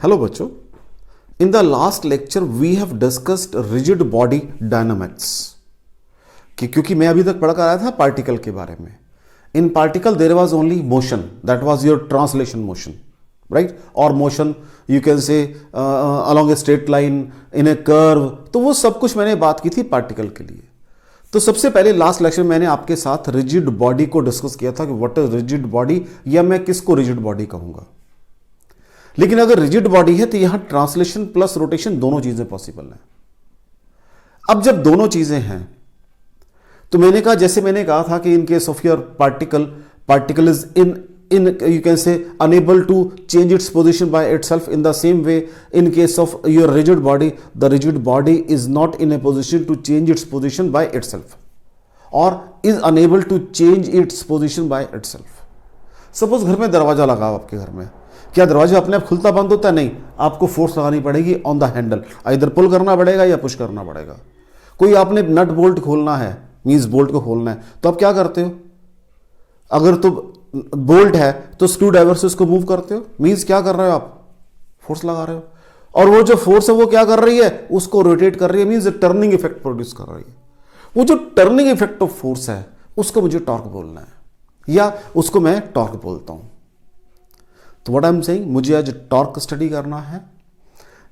Hello बच्चों, in the last lecture we have discussed rigid body dynamics क्योंकि मैं अभी तक पढ़कर आया था पार्टिकल के बारे में. In particle there was only motion, that was your translation motion, right, और motion you can say along a straight line, in a curve. तो वो सब कुछ मैंने बात की थी पार्टिकल के लिए. तो सबसे पहले लास्ट लेक्चर में मैंने आपके साथ रिजिड बॉडी को डिस्कस किया था कि व्हाट इज रिजिड बॉडी, या मैं किसको रिजिड बॉडी कहूंगा. लेकिन अगर रिजिड बॉडी है तो यहां ट्रांसलेशन प्लस रोटेशन दोनों चीजें पॉसिबल हैं. अब जब दोनों चीजें हैं तो मैंने कहा, जैसे मैंने कहा था कि इन case of your particle is in you can say unable to change its position by itself. In the same way, in case of your rigid body, the rigid body is not in a position to change its position by itself or is unable to change its position by itself. Suppose घर में दरवाजा लगा आपके घर में, क्या दरवाजा अपने आप खुलता बंद होता है? नहीं, आपको फोर्स लगानी पड़ेगी ऑन द हैंडल, इधर पुल करना पड़ेगा या पुश करना पड़ेगा. कोई आपने नट बोल्ट खोलना है, मींस बोल्ट को खोलना है, तो आप क्या करते हो? अगर तो बोल्ट है तो स्क्रू ड्राइवर से उसको मूव करते हो, मींस क्या कर रहे हो आप? फोर्स लगा रहे हो. और वो जो फोर्स है वो क्या कर रही है? उसको रोटेट कर रही है, मींस टर्निंग इफेक्ट प्रोड्यूस कर रही है. वो जो टर्निंग इफेक्ट ऑफ फोर्स है उसको मुझे टॉर्क बोलना है, या उसको मैं टॉर्क बोलता हूं. तो व्हाट आई एम सेइंग, मुझे आज टॉर्क स्टडी करना है.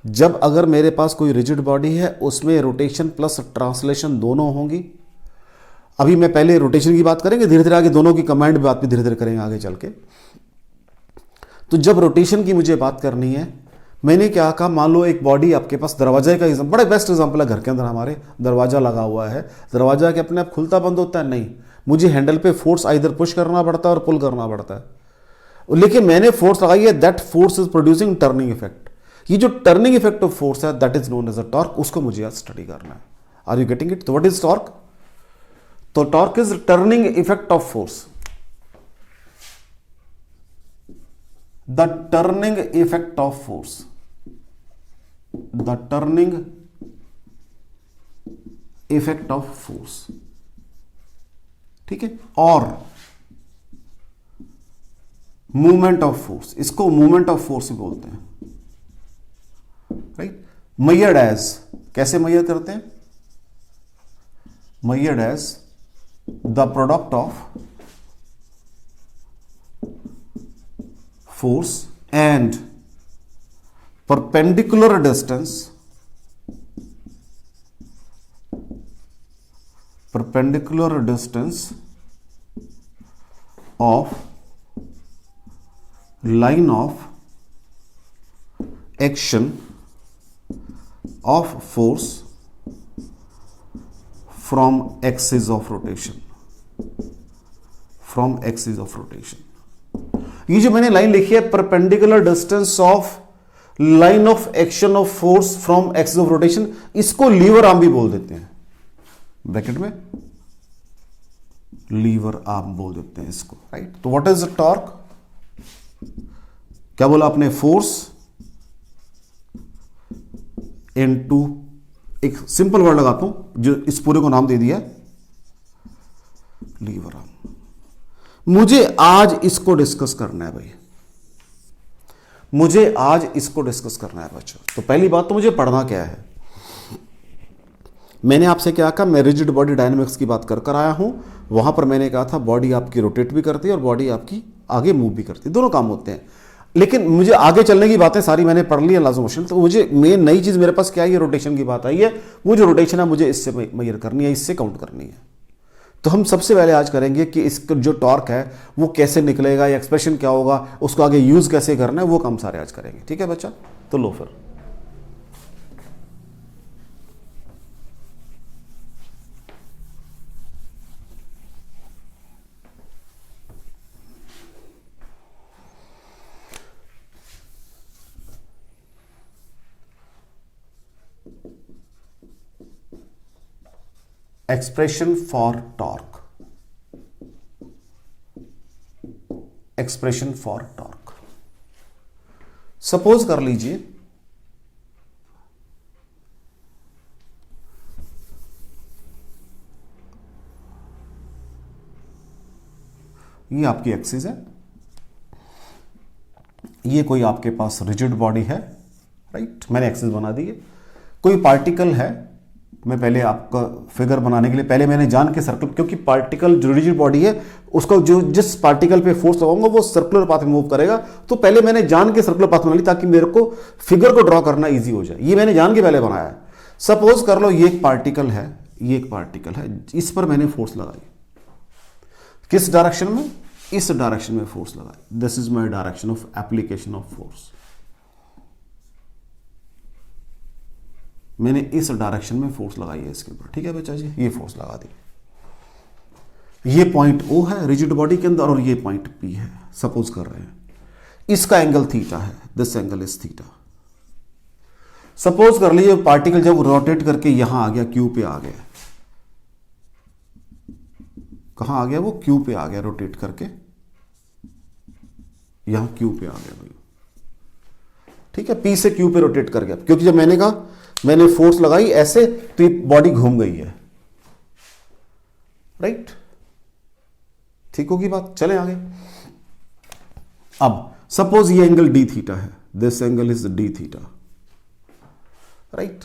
जब अगर मेरे पास कोई रिजिड बॉडी है उसमें रोटेशन प्लस ट्रांसलेशन दोनों होंगी. अभी मैं पहले रोटेशन की बात करेंगे, धीरे धीरे आगे दोनों की कमांड बात भी धीरे धीरे करेंगे आगे चल के. तो जब रोटेशन की मुझे बात करनी है, मैंने क्या कहा, मान लो एक बॉडी आपके पास, दरवाजे का एग्जाम्पल, बड़ा बेस्ट एग्जाम्पल है. घर के अंदर हमारे दरवाजा लगा हुआ है, दरवाजा के अपने आप खुलता बंद होता है? नहीं, मुझे हैंडल पे फोर्स इधर पुश करना पड़ता है और पुल करना पड़ता है. लेकिन मैंने फोर्स लगाई है, that force is producing turning effect. ये जो टर्निंग इफेक्ट ऑफ फोर्स है that is known as a torque, उसको मुझे आज स्टडी करना है. Are you getting it? तो व्हाट इज टॉर्क? तो torque is turning effect of force. The turning effect of force, the turning effect of force, ठीक है. और मूवमेंट ऑफ फोर्स, इसको मूवमेंट ऑफ फोर्स भी बोलते हैं, राइट. मेजर्ड एज, कैसे मेजर करते हैं? Measured as the product of force and perpendicular distance of line of action of force from axis of rotation. From axis of rotation. ये जो मैंने लाइन लिखी है, perpendicular distance of line of action of force from axis of rotation, इसको liver arm भी बोल देते हैं. ब्रैकेट में लीवर आर्म बोल देते हैं इसको, राइट. तो व्हाट इज टॉर्क? क्या बोला आपने? फोर्स इनटू, एक सिंपल वर्ड लगाता हूं जो इस पूरे को नाम दे दिया लीवर आर्म. मुझे आज इसको डिस्कस करना है भाई, मुझे आज इसको डिस्कस करना है बच्चों. तो पहली बात तो मुझे पढ़ना क्या है. मैंने आपसे क्या कहा, मैं रिजिड बॉडी डायनामिक्स की बात कर आया हूं. वहां पर मैंने कहा था बॉडी आपकी रोटेट भी करती है और बॉडी आपकी आगे मूव भी करती है, दोनों काम होते हैं. लेकिन मुझे आगे चलने की बातें सारी मैंने पढ़ ली है, लाजो मोशन. तो मुझे मेन नई चीज मेरे पास क्या है, ये रोटेशन की बात आई है. वो जो रोटेशन है मुझे इससे मेजर करनी है, इससे काउंट करनी है. तो हम सबसे पहले आज करेंगे कि इसका जो टॉर्क है वो कैसे निकलेगा, या एक्सप्रेशन क्या होगा, उसको आगे यूज कैसे करना है, वो काम सारे आज करेंगे. ठीक है बच्चा? तो लो फिर. Expression for torque, expression for torque. Suppose कर लीजिए ये आपकी एक्सिस है, ये कोई आपके पास रिजिड बॉडी है राइट, मैंने एक्सिस बना दी है। कोई पार्टिकल है, मैं पहले आपका फिगर बनाने के लिए पहले मैंने जान के सर्कल, क्योंकि पार्टिकल जो रिजिड बॉडी है उसका जो जिस पार्टिकल पे फोर्स लगाऊंगा वो सर्कुलर पाथ में मूव करेगा, तो पहले मैंने जान के सर्कुलर पाथ बना ली ताकि मेरे को फिगर को ड्रॉ करना इजी हो जाए। ये मैंने जान के पहले बनाया है। सपोज कर लो ये एक पार्टिकल है, ये एक पार्टिकल है, इस पर मैंने फोर्स लगाई। किस डायरेक्शन में? इस डायरेक्शन में फोर्स लगाई। This is my direction of application of force. मैंने इस डायरेक्शन में फोर्स लगाई है इसके ऊपर, ठीक है बच्चा जी, ये फोर्स लगा दी। ये पॉइंट O है रिजिड बॉडी के अंदर और ये पॉइंट P है, सपोज कर रहे हैं। इसका एंगल थीटा है, this angle is theta. Suppose कर लीजिए पार्टिकल जब रोटेट करके यहां आ गया, Q पे आ गया। कहां आ गया वो? Q पे आ गया, रोटेट करके यहां Q पे आ गया भाई, ठीक है। P से Q पे रोटेट कर गया, क्योंकि जब मैंने कहा मैंने फोर्स लगाई ऐसे तो ये बॉडी घूम गई है, राइट। ठीक होगी बात, चले आगे। अब सपोज ये एंगल डी थीटा है, this angle is D theta, right.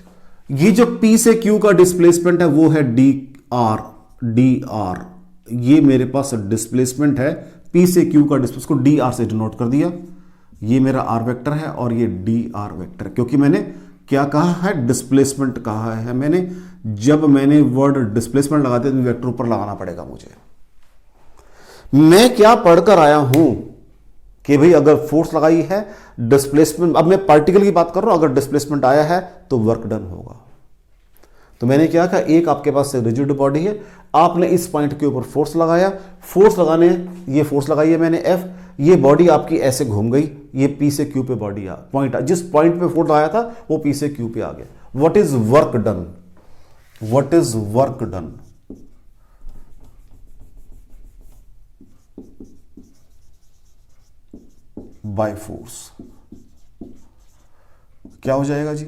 ये जो P से Q का डिस्प्लेसमेंट है वो है डी आर। ये मेरे पास डिस्प्लेसमेंट है P से Q का डिस्प्लेसमेंट, को डी आर से डिनोट कर दिया। ये मेरा आर वेक्टर है और ये डी आर वेक्टर, क्योंकि मैंने क्या कहा है? डिस्प्लेसमेंट कहा है मैंने। जब मैंने वर्ड डिस्प्लेसमेंट लगाते तो वेक्टर ऊपर लगाना पड़ेगा मुझे। मैं क्या पढ़कर आया हूं कि भाई अगर फोर्स लगाई है, डिस्प्लेसमेंट, अब मैं पार्टिकल की बात कर रहा हूं, अगर डिस्प्लेसमेंट आया है तो वर्क डन होगा। तो मैंने क्या कहा, एक आपके पास रिजिड बॉडी है, आपने इस पॉइंट के ऊपर फोर्स लगाया, फोर्स लगाने ये फोर्स लगाई है मैंने F, ये बॉडी आपकी ऐसे घूम गई, ये P से Q पे बॉडी आ पॉइंट, जिस पॉइंट पे फोर्स लगाया था वो P से Q पे आ गया। What is work done? What is work done? By force. क्या हो जाएगा जी?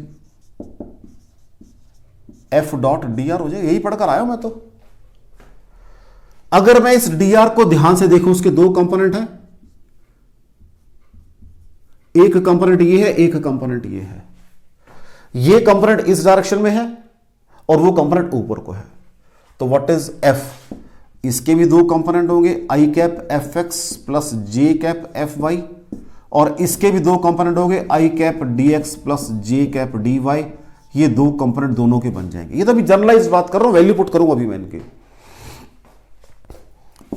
F डॉट डी आर हो जाएगा। यही पढ़कर आया हूं मैं तो। अगर मैं इस डी आर को ध्यान से देखूं, उसके दो कंपोनेंट हैं, एक कंपोनेंट ये है, एक कंपोनेंट ये है। ये कंपोनेंट इस डायरेक्शन में है और वो कंपोनेंट ऊपर को है। तो व्हाट इज F? इसके भी दो कंपोनेंट होंगे, आई कैप एफ एक्स प्लस जे कैप एफ वाई, और इसके भी दो कंपोनेंट होंगे, आई कैप डी एक्स प्लस जे कैप डी वाई। ये दो कंपोनेंट दोनों के बन जाएंगे। ये तो अभी जनरलाइज बात कर रहा हूं, वैल्यू पुट करूंगा अभी मैं इनके।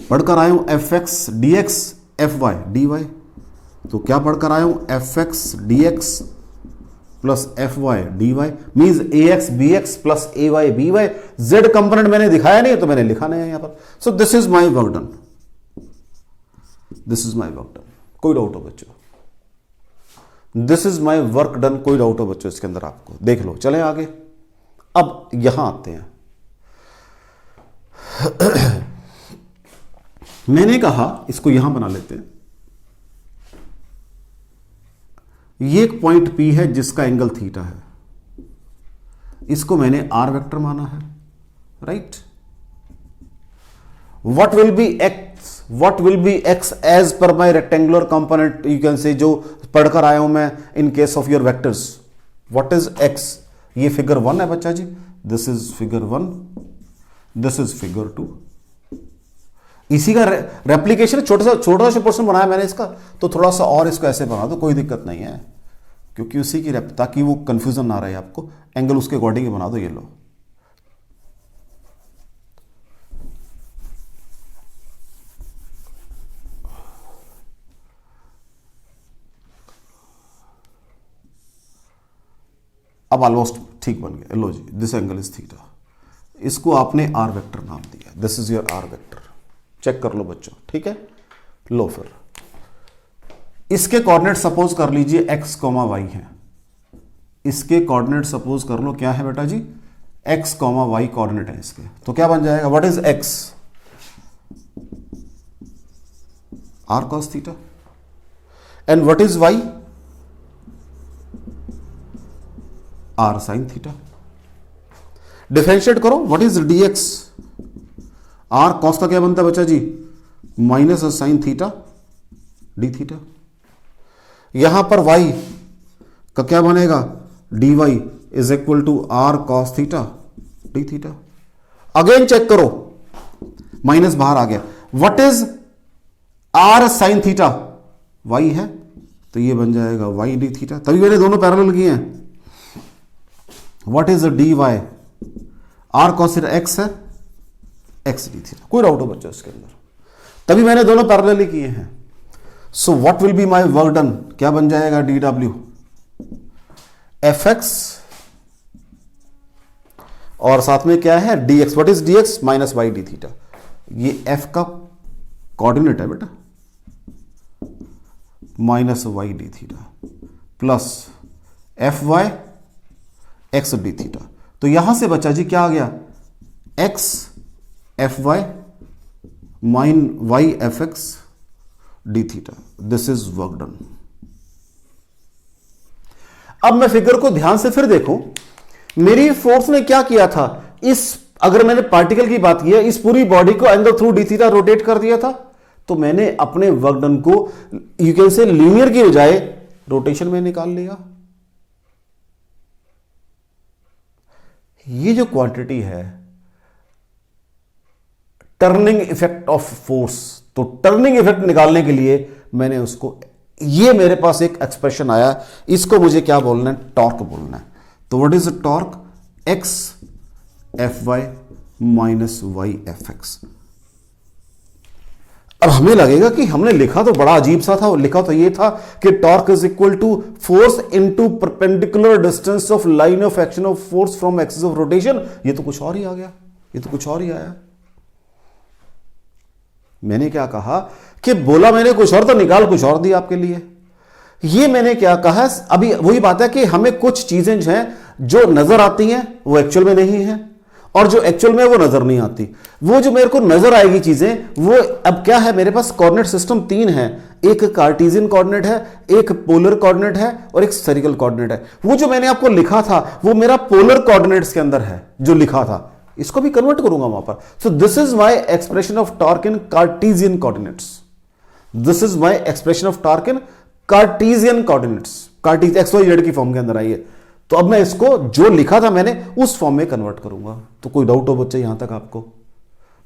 पढ़कर आया हूं F x D X F Y D Y. तो क्या पढ़कर आया हूं? F x D X plus F Y D Y means A X B X plus A Y B Y. Z component मैंने दिखाया नहीं तो मैंने लिखा नहीं है यहां पर। So this is my work done, this is my work done. कोई डाउट हो बच्चों? This is my work done. कोई डाउट हो बच्चों इसके अंदर? आपको देख लो। चले आगे। अब यहां आते हैं। मैंने कहा इसको यहां बना लेते हैं। ये एक पॉइंट P है जिसका एंगल थीटा है, इसको मैंने आर वेक्टर माना है, right. What will be X as per my rectangular component, you can say, जो पढ़कर आया हूं मैं in case of your vectors. What is X? ये फिगर 1 है बच्चा जी, this is figure 1, this is figure 2। इसी का रेप्लीकेशन, छोटा सा पोर्शन बनाया मैंने इसका, तो थोड़ा सा और इसको ऐसे बना दो, कोई दिक्कत नहीं है, क्योंकि उसी की ताकि वो कंफ्यूजन ना रहे आपको। एंगल उसके अकॉर्डिंग बना दो। ये लो, अब ऑलमोस्ट ठीक बन गया। लो जी, दिस एंगल इज थीटा, इसको आपने आर वेक्टर नाम दिया, this is your r vector. Check कर लो बच्चों, ठीक है। लो फिर इसके कोऑर्डिनेट सपोज कर लीजिए x, y है। इसके कोऑर्डिनेट सपोज कर लो क्या है बेटा जी? x, y कोऑर्डिनेट है इसके। तो क्या बन जाएगा? What is x? r cos theta. And what is y? r sin theta. Differentiate करो, what is dx? r cos का क्या बनता है बच्चा जी? Minus sine theta D theta. यहां पर y का क्या बनेगा, D Y is equal to R cos theta D theta. Again check करो, माइनस बाहर आ गया। What is R sine theta, Y है, तो ये बन जाएगा वाई डी थीटा, तभी मैंने दोनों पैरेलल किए हैं। What is d y, r cos theta x है, एक्स डी थीटा। कोई डाउट हो बच्चों इसके अंदर, तभी मैंने दोनों पैरेलल किए हैं। So what will be my work done, क्या बन जाएगा, डी डब्ल्यू एफ एक्स और साथ में क्या है d x. What is d x, minus y d theta. ये एफ का कोऑर्डिनेट है बेटा, minus y d theta plus F y x d theta. तो यहां से बच्चा जी क्या आ गया, x F y minus y F x d theta. This is work done. अब मैं फिगर को ध्यान से फिर देखूं, मेरी फोर्स ने क्या किया था, इस अगर मैंने पार्टिकल की बात की है, इस पूरी बॉडी को angle through D theta rotate कर दिया था, तो मैंने अपने वर्क डन को यू कैन से लीनियर की बजाय रोटेशन में निकाल लिया। ये जो क्वांटिटी है टर्निंग इफेक्ट ऑफ फोर्स, तो टर्निंग इफेक्ट निकालने के लिए मैंने उसको, ये मेरे पास एक एक्सप्रेशन आया, इसको मुझे क्या बोलना है, टॉर्क बोलना है। तो what is torque, x F Y minus Y F x. अब हमें लगेगा कि हमने लिखा तो बड़ा अजीब सा था, लिखा तो ये था कि torque is equal to force into perpendicular distance of line of action of force from axis of rotation. ये तो कुछ और ही आ गया, ये तो कुछ और ही आया। मैंने क्या कहा कि बोला मैंने कुछ और, तो निकाल कुछ और दिया आपके लिए। ये मैंने क्या कहा, अभी वही बात है कि हमें कुछ चीजें जो हैं जो नजर आती हैं वो एक्चुअल में नहीं है, और जो एक्चुअल में वो नजर नहीं आती। वो जो मेरे को नजर आएगी चीजें, वो अब क्या है, मेरे पास कोऑर्डिनेट सिस्टम तीन है, एक कार्टेशियन कोऑर्डिनेट है, एक पोलर कोऑर्डिनेट है और एक स्फेरिकल कोऑर्डिनेट है। वो जो मैंने आपको लिखा था वो मेरा पोलर कोऑर्डिनेट्स के अंदर है, जो लिखा था इसको भी कन्वर्ट करूंगा वहां पर। So this is my expression of torque in Cartesian coordinates. This is my expression of torque in Cartesian coordinates, Cartesian x Y z की फॉर्म के अंदर आई है। तो अब मैं इसको जो लिखा था मैंने उस फॉर्म में कन्वर्ट करूंगा। तो कोई डाउट हो बच्चे यहां तक आपको,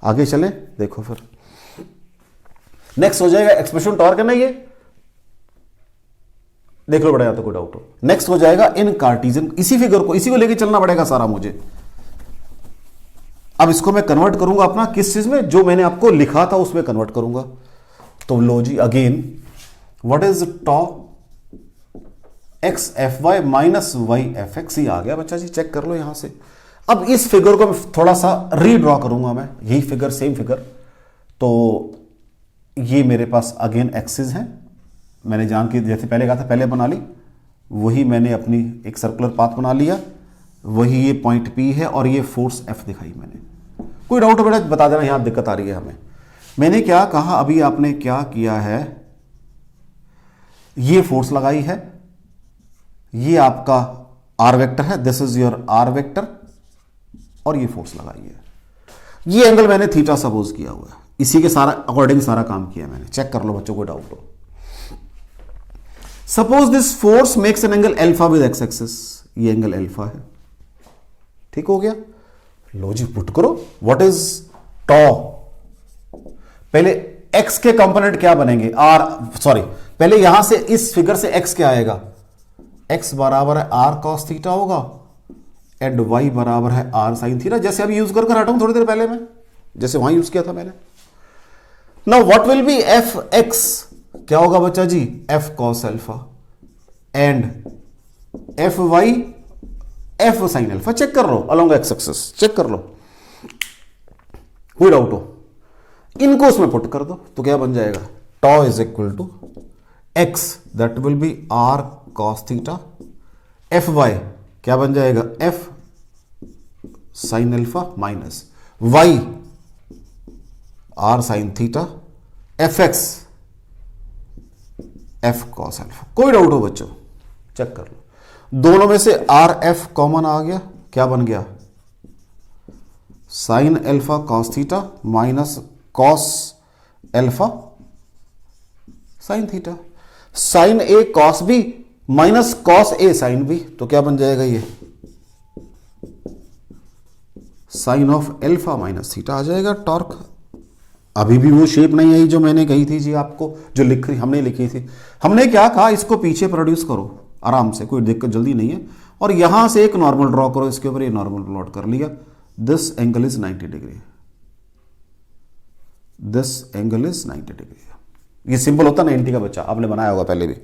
आगे चलें, देखो फिर नेक्स्ट हो जाएगा एक्सप्रेशन टॉर्क है ना, ये देख लो बड़ा, तो कोई डाउट हो। नेक्स्ट हो जाएगा इन कार्टेशियन, इसी फिगर को, इसी को लेके चलना पड़ेगा सारा मुझे। अब इसको मैं कन्वर्ट करूंगा अपना किस चीज में, जो मैंने आपको लिखा था उसमें कन्वर्ट करूंगा। तो लो जी, again what is tau X F Y minus Y F X, ही आ गया बच्चा जी, चेक कर लो यहां से। अब इस फिगर को मैं थोड़ा सा रीड्रॉ करूंगा मैं, यही फिगर सेम फिगर। तो ये मेरे पास अगेन एक्सिस है, मैंने जान के जैसे पहले कहा था पहले बना ली, वही मैंने अपनी एक सर्कुलर पाथ बना लिया, वही ये पॉइंट पी है और ये फोर्स एफ दिखाई मैंने। कोई डाउट हो बेटा बता देना, यहां दिक्कत आ रही है हमें। मैंने क्या कहा, अभी आपने क्या किया है, ये फोर्स लगाई है, ये आपका आर वेक्टर है, this is your r vector, और ये फोर्स लगाई है। ये एंगल मैंने थीटा सपोज किया हुआ है, इसी के सारा अकॉर्डिंग सारा काम किया मैंने। चेक कर लो बच्चों, को डाउट हो। Suppose this force makes an angle alpha with x axis, ये एंगल एल्फा है, ठीक हो गया। लो जी पुट करो, व्हाट इज टॉ, पहले एक्स के कंपोनेंट क्या बनेंगे, आर, सॉरी पहले यहां से इस फिगर से एक्स क्या आएगा, एक्स बराबर है आर कॉस थीटा होगा एंड वाई बराबर है आर साइन थीटा, जैसे अभी यूज कर हटाऊं थोड़ी देर पहले मैं, जैसे वहां यूज किया था मैंने। Now what will be F X, क्या होगा बच्चा जी, F cos alpha and F Y F sine alpha. Check कर लो अलोंग एक्स एक्सिस, चेक कर लो, कोई डाउट हो, इनको उसमें पुट कर दो तो क्या बन जाएगा, tau is equal to x that will be r cos theta, f y क्या बन जाएगा, f sine alpha minus y r sine theta, f x f cos alpha. कोई डाउट हो बच्चों, चेक कर लो। दोनों में से आर एफ कॉमन आ गया, क्या बन गया, sine alpha cos theta minus cos alpha sine theta. Sine A cos B minus cos A sine B, तो क्या बन जाएगा ये sine of alpha minus theta आ जाएगा टॉर्क। अभी भी वो शेप नहीं आई जो मैंने कही थी जी आपको, जो हमने लिखी थी। हमने क्या कहा, इसको पीछे प्रोड्यूस करो आराम से, कोई दिक्कत जल्दी नहीं है, और यहां से एक नॉर्मल ड्रॉ करो, इसके ऊपर ये नॉर्मल प्लॉट कर लिया। This angle is 90 degree, this angle is 90 degree. ये सिंपल होता 90 का बच्चा, आपने बनाया होगा पहले भी।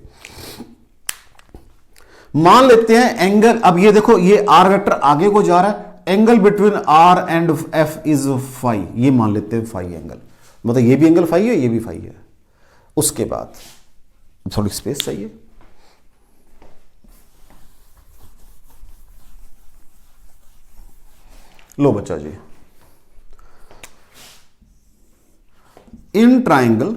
मान लेते हैं एंगल, अब ये देखो ये आर वेक्टर आगे को जा रहा है, angle between r and f is phi, ये मान लेते हैं फाई एंगल, मतलब ये भी एंगल फाई है, ये भी फाई है। उसके बाद थोड़ी स्पेस चाहिए, लो बच्चा जी, इन ट्राइंगल,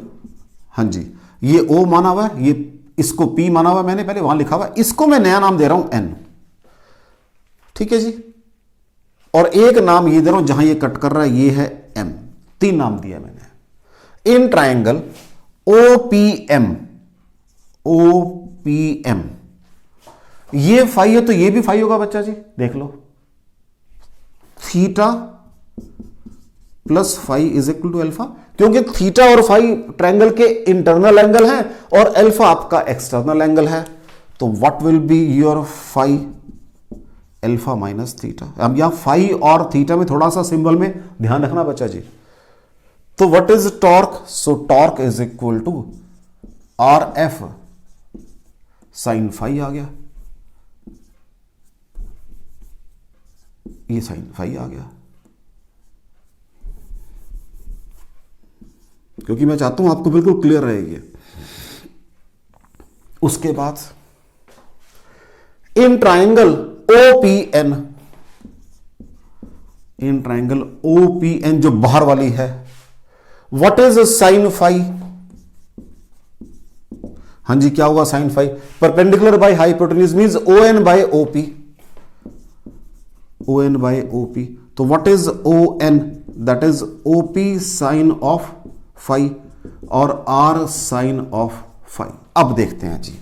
हाँ जी, ये ओ माना हुआ है, ये इसको पी माना हुआ मैंने पहले, वहां लिखा हुआ, इसको मैं नया नाम दे रहा हूं एन, ठीक है जी, और एक नाम ये दे रहा हूं जहां ये कट कर रहा है, ये है एम, 3 नाम दिया मैंने। In triangle O P M, O P M, ये फाई है तो ये भी फाई होगा बच्चा जी, देख लो, theta plus phi is equal to alpha, क्योंकि थीटा और फाई ट्रायंगल के इंटरनल एंगल है और एल्फा आपका एक्सटर्नल एंगल है, तो what will be your phi, alpha minus theta. अब यहां फाई और थीटा में थोड़ा सा सिंबल में ध्यान रखना बच्चा जी। तो what is torque, so torque is equal to R F sine phi आ गया, ये साइन फाई आ गया, क्योंकि मैं चाहता हूं आपको बिल्कुल क्लियर रहेगी। उसके बाद in triangle OPN, in triangle OPN जो बाहर वाली है, व्हाट इज साइन फाई, हाँ जी क्या होगा sine phi, perpendicular by hypotenuse means ON by OP, ON by OP, तो what is ON, that is OP sine of phi और R साइन ऑफ फाई। अब देखते हैं जी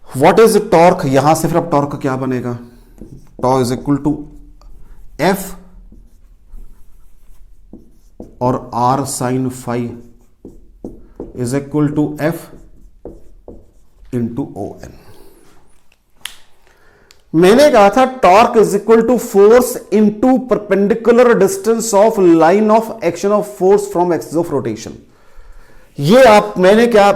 व्हाट इज टॉर्क, यहां से फिर अब टॉर्क क्या बनेगा, tau is equal to f और R sine phi is equal to f into ON। मैंने कहा था torque is equal to force into perpendicular distance of line of action of force from axis of rotation. ये आप, मैंने क्या,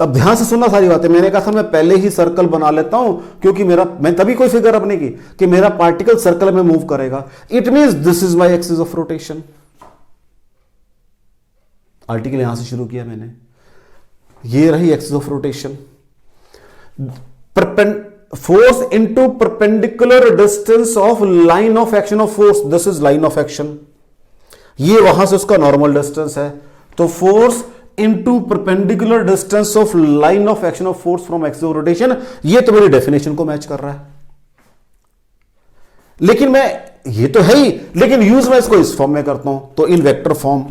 अब ध्यान से सुनना सारी बातें, मैंने कहा था मैं पहले ही सर्कल बना लेता हूं, क्योंकि मैं तभी कोई फिगर अपने की कि मेरा पार्टिकल सर्कल में मूव करेगा, it means this is my axis of rotation. Article यहां से शुरू किया मैंने, ये रही axis of rotation, force into perpendicular distance of line of action of force, this is line of action, ये वहां से उसका नॉर्मल डिस्टेंस है, तो force into perpendicular distance of line of action of force from axis of rotation, ये तो मेरी definition को मैच कर रहा है। लेकिन मैं, ये तो है ही, लेकिन यूज मैं इसको इस फॉर्म में करता हूं, तो in vector form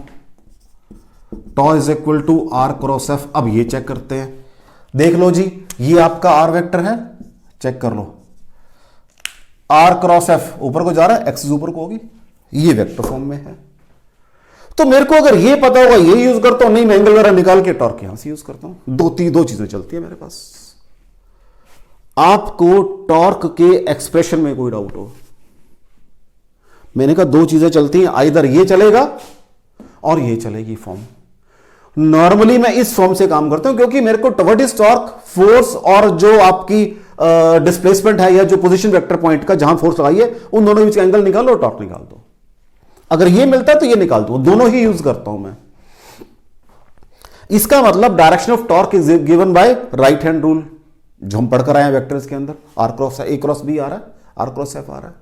tau is equal to are cross f. अब ये चेक करते हैं, देख लो जी, ये आपका आर वेक्टर है, चेक कर लो, आर क्रॉस एफ ऊपर को जा रहा है, एक्सिस ऊपर को होगी, ये वेक्टर फॉर्म में है, तो मेरे को अगर ये पता होगा ये यूज करता हूं, नहीं मैं एंगल वगैरह निकाल के टॉर्क यहां से यूज करता हूं। दो चीजें चलती है मेरे पास। आपको टॉर्क के एक्सप्रेशन में कोई डाउट हो, मैंने कहा 2 चीजें चलती हैं, आइदर ये चलेगा और ये चलेगी फॉर्म। नॉर्मली मैं इस फॉर्म से काम करता हूं, क्योंकि मेरे को व्हाट इज टॉर्क, फोर्स और जो आपकी डिस्प्लेसमेंट है या जो पोजीशन वेक्टर पॉइंट का जहां फोर्स लगाई है, उन दोनों के बीच का एंगल निकालो और टॉर्क निकाल दो। अगर ये मिलता है तो ये निकाल दो, दोनों ही यूज करता हूं मैं। इसका मतलब direction of torque is given by right hand rule, जो हम पढ़कर आए हैं वेक्टर्स के अंदर, R cross A cross B आ रहा है, आर क्रॉस एफ आ रहा है।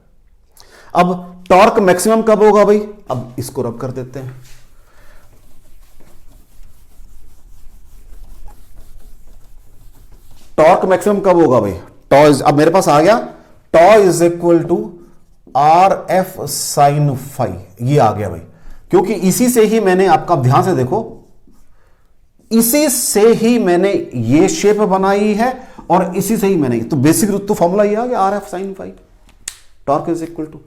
अब टॉर्क मैक्सिमम कब होगा भाई, अब इसको रब कर देते हैं, टॉर्क मैक्सिमम कब होगा भाई, टॉ इज, अब मेरे पास आ गया tau is equal to R F sine phi, ये आ गया भाई, क्योंकि इसी से ही मैंने आपका, ध्यान से देखो, इसी से ही मैंने ये शेप बनाई है और इसी से ही मैंने, तो बेसिक तो फॉर्मूला ये आ गया R F sine phi, torque is equal to,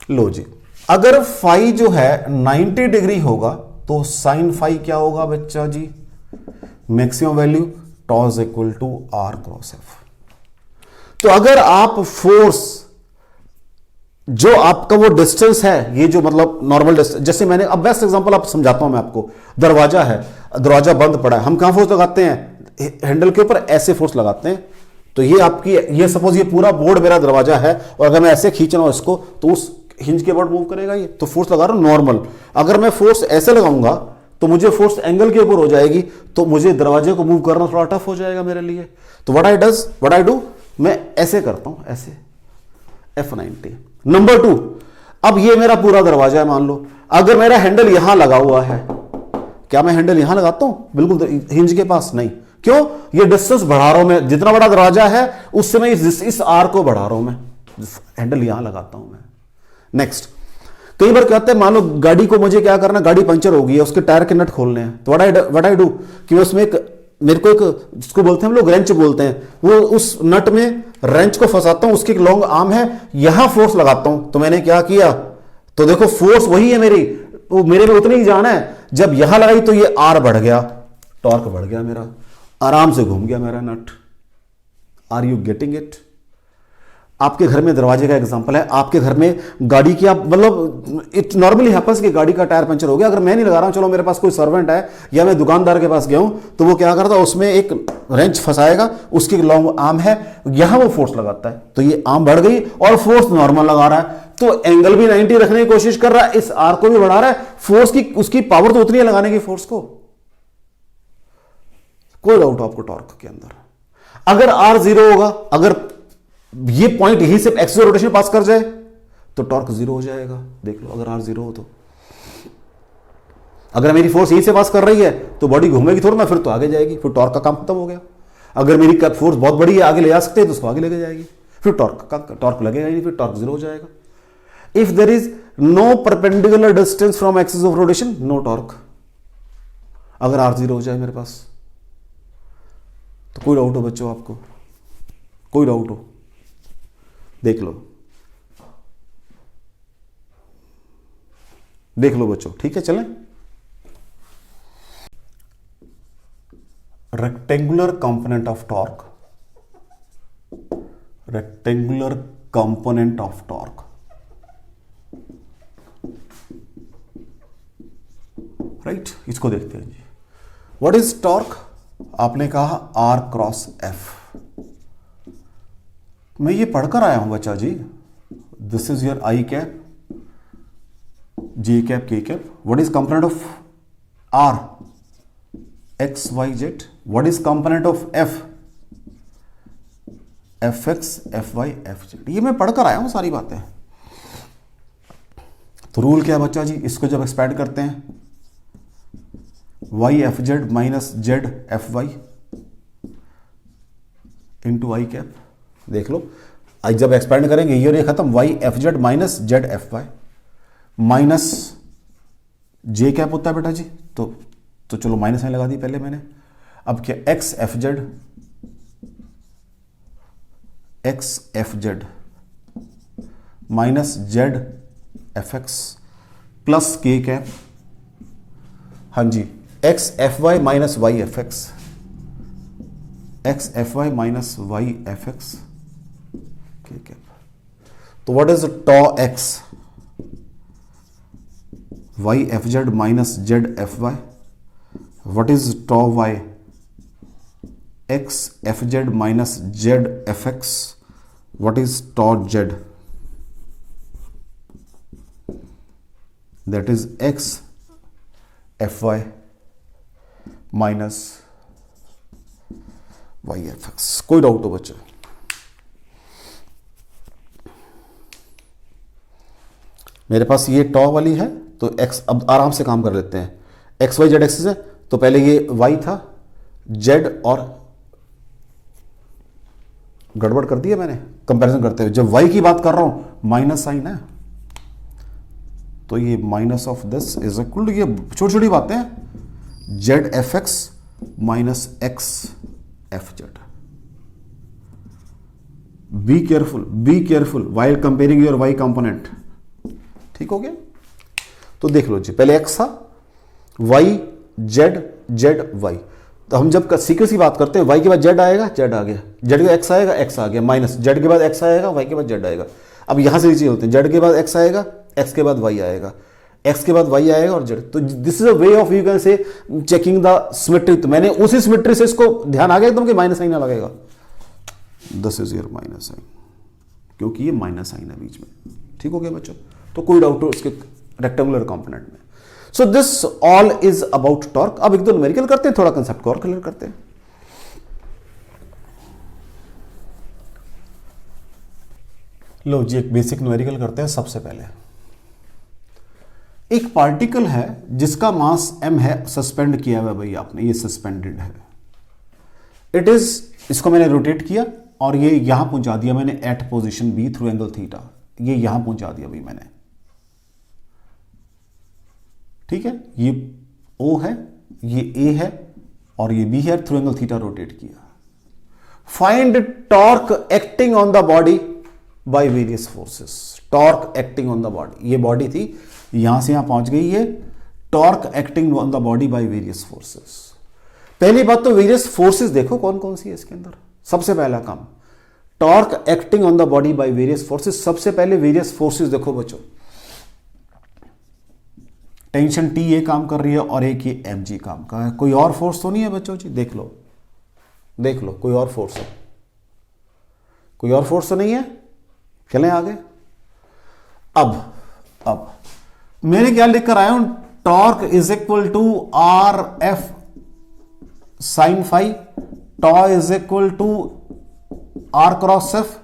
लो जी, अगर फाई जो है 90 डिग्री होगा तो साइन फाई क्या होगा बच्चा जी, maximum value tau is equal to are cross F. तो अगर आप फोर्स, जो आपका वो डिस्टेंस है, ये जो मतलब नॉर्मल डिस्टेंस, जैसे मैंने अब बेस्ट एग्जांपल आप समझाता हूं मैं आपको, दरवाजा है, दरवाजा बंद पड़ा है, हम कहां फोर्स लगाते हैं, हैंडल के ऊपर ऐसे फोर्स लगाते हैं। तो ये आपकी, ये सपोज ये पूरा बोर्ड मेरा दरवाजा है और अगर मैं ऐसे खींच रहा हूं इसको तो उस हिंज के ऊपर मूव करेगा ये, तो फोर्स लगा रहा हूं नॉर्मल। अगर मैं फोर्स ऐसे लगाऊंगा तो मुझे फोर्स एंगल के ऊपर हो जाएगी, तो मुझे दरवाजे को मूव करना थोड़ा टफ हो जाएगा मेरे लिए। तो व्हाट आई डू, मैं ऐसे करता हूं, ऐसे F90। नंबर 2, अब ये मेरा पूरा दरवाजा है, मान लो अगर मेरा हैंडल यहां लगा हुआ है, क्या मैं हैंडल यहां लगाता हूं बिल्कुल हिंज के पास? नहीं। क्यों? ये डिस्टेंस बढ़ा रहा हूं मैं, जितना बड़ा दरवाजा है उससे मैं इस आर को बढ़ा रहा हूं, मैं हैंडल यहां लगाता हूं मैं। नेक्स्ट, कई बार क्या होता है, मान लो गाड़ी को मुझे क्या करना, गाड़ी पंचर हो गई है, उसके टायर के नट खोलने हैं, तो व्हाट आई डू कि उसमें एक, मेरे को एक, जिसको बोलते हैं हम लोग रेंच बोलते हैं, वो उस नट में रेंच को फंसाता हूं, उसकी एक लॉन्ग आर्म है, यहां फोर्स लगाता हूं। तो मैंने क्या किया, तो देखो फोर्स वही है मेरी, वो मेरे में उतनी ही जाना है, जब यहां लगाई तो ये आर बढ़ गया, टॉर्क बढ़ गया मेरा, आराम से घूम गया मेरा nut. Are you getting it? आपके घर में दरवाजे का एग्जांपल है, आपके घर में गाड़ी की, आप मतलब इट नॉर्मली हैपेंस कि गाड़ी का टायर पंचर हो गया, अगर मैं नहीं लगा रहा हूं, चलो मेरे पास कोई सर्वेंट है या मैं दुकानदार के पास गया हूं, तो वो क्या करता है, उसमें एक रेंच फंसाएगा, उसकी लॉन्ग आर्म है, यहां वो फोर्स लगाता है, तो ये आर्म बढ़ गई और फोर्स नॉर्मल लगा रहा है, तो एंगल भी 90 रखने की कोशिश कर रहा है, इस आर को भी बढ़ा रहा है, फोर्स की, उसकी पावर तो उतनी है लगाने की फोर्स को। कोई डाउट आपको टॉर्क के अंदर? अगर आर 0 होगा, अगर ये पॉइंट यही से एक्सिस रोटेशन पास कर जाए तो टॉर्क 0 हो जाएगा। देख लो, अगर आर 0 हो तो, अगर मेरी फोर्स यही से पास कर रही है तो बॉडी घूमेगी थोड़ा ना, फिर तो आगे जाएगी, फिर टॉर्क का काम खत्म हो गया। अगर मेरी फोर्स बहुत बड़ी है, आगे ले जा सकते हैं, तो उसको आगे लेके जाएगी, फिर टॉर्क लगेगा ही नहीं, फिर टॉर्क 0 हो जाएगा। If there is no perpendicular distance from axis of rotation, no torque. अगर आर 0 हो जाए मेरे पास, तो कोई डाउट हो बच्चों आपको? कोई डाउट हो? देख लो, देख लो बच्चों, ठीक है, चलें। Rectangular component of torque, rectangular component of torque, right, इसको देखते हैं जी। What is torque? आपने कहा आर क्रॉस एफ। मैं ये पढ़कर आया हूं बच्चा जी, this is your I cap, J cap, के cap. What is component of R? X Y Z. What is component of F? F x, F Y, F Z. ये मैं पढ़कर आया हूं सारी बातें। तो रूल क्या है बच्चा जी, इसको जब एक्सपैंड करते हैं, Y F Z minus Z F Y into I cap. देख लो, जब एक्सपैंड करेंगे ये और ये खत्म, Y F Z minus Z F Y minus J cap होता है बेटा जी, तो चलो माइनस में लगा दी पहले मैंने। अब क्या, X F Z, X F Z minus Z F X plus K cap, हाँ जी, X F Y minus Y F X, X F Y minus Y F X, K cap. तो what is tau X? Y F Z minus Z F Y. What is tau Y? X F Z minus Z F X. What is tau Z? That is X F Y minus Y F x. कोई doubt हो बच्चे? मेरे पास ये टॉ वाली है, तो x, अब आराम से काम कर लेते हैं। एक्स वाई जेड एक्सिस है, तो पहले ये वाई था, जेड, और गड़बड़ कर दिया मैंने कंपैरिजन करते हुए। जब वाई की बात कर रहा हूं माइनस साइन है, तो ये minus of this is equal to, ये छोटी छोटी बातें हैं, z F x minus x F z. Be careful while comparing your y component. ठीक हो गया? तो देख लो जी, पहले एक्स था, वाई जेड जेड वाई। तो हम जब सीक्वेंस की बात करते हैं, वाई के बाद जेड आएगा, जेड आ गया, जेड के बाद एक्स आएगा, एक्स आ गया, माइनस जेड के बाद एक्स आएगा, वाई के बाद जेड आएगा। अब यहां से चीजें होती हैं, जेड के बाद एक्स आएगा, एक्स के बाद वाई आएगा, एक्स के बाद वाई आएगा और जेड। तो this is a way of you can से चेकिंग द सिमेट्री। तो मैंने उसी सिमेट्री से इसको ध्यान आ गया एकदम कि माइनस साइन ना लगेगा, this is your minus sign, क्योंकि ये माइनस साइन है बीच में। ठीक हो गया बच्चों? तो कोई डाउट हो इसके रेक्टेंगुलर कंपोनेंट में। So this all is about torque. अब एक दो न्यूमेरिकल करते हैं, थोड़ा कंसेप्ट को और क्लियर करते हैं। लो जी, एक बेसिक न्यूमेरिकल करते हैं। सबसे पहले एक पार्टिकल है जिसका मास m है, सस्पेंड किया हुआ भाई आपने, ये सस्पेंडेड है। इट इज, इसको मैंने रोटेट किया और ये यहां पहुंचा दिया मैंने at position b through angle theta. ये यहां पहुंचा दिया भाई मैंने। ठीक है? ये O है, ये A है और ये B है, थ्रू एंगल थीटा रोटेट किया। Find torque acting on the body by various forces. Torque acting on the body, ये बॉडी थी, यहां से यहां पहुंच गई है। Torque acting on the body by various forces. पहली बात तो वेरियस फोर्सेस देखो कौन कौन सी है इसके अंदर। सबसे पहला काम, torque acting on the body by various forces. सबसे पहले वेरियस फोर्सेस देखो बच्चों, टेंशन T ये काम कर रही है और एक ये mg काम कर रहा है। कोई और फोर्स तो नहीं है बच्चों जी? देख लो, देख लो, कोई और फोर्स है? कोई और फोर्स तो नहीं है? चलें आगे। अब मैंने क्या लिख कर आया हूं, torque is equal to R F sine phi, tau is equal to are cross f,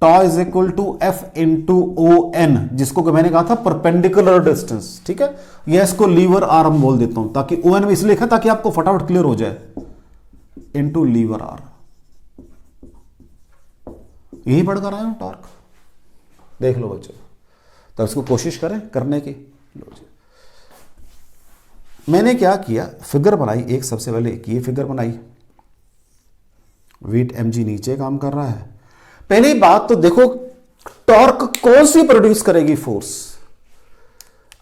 tau is equal to f into o n, जिसको कि मैंने कहा था परपेंडिकुलर डिस्टेंस। ठीक है? या इसको लीवर आर हम बोल देता हूं, ताकि ओ एन में इसलिए लिखा ताकि आपको फटाफट क्लियर हो जाए, इंटू लीवर आर। यही पढ़कर आया हूं टॉर्क। देख लो बच्चों, तो इसको कोशिश करें करने की। लो जी, मैंने क्या किया, फिगर बनाई एक। सबसे पहले एक ये फिगर बनाई, वेट mg नीचे काम कर रहा है। पहली बात तो देखो, टॉर्क कौन सी प्रोड्यूस करेगी फोर्स।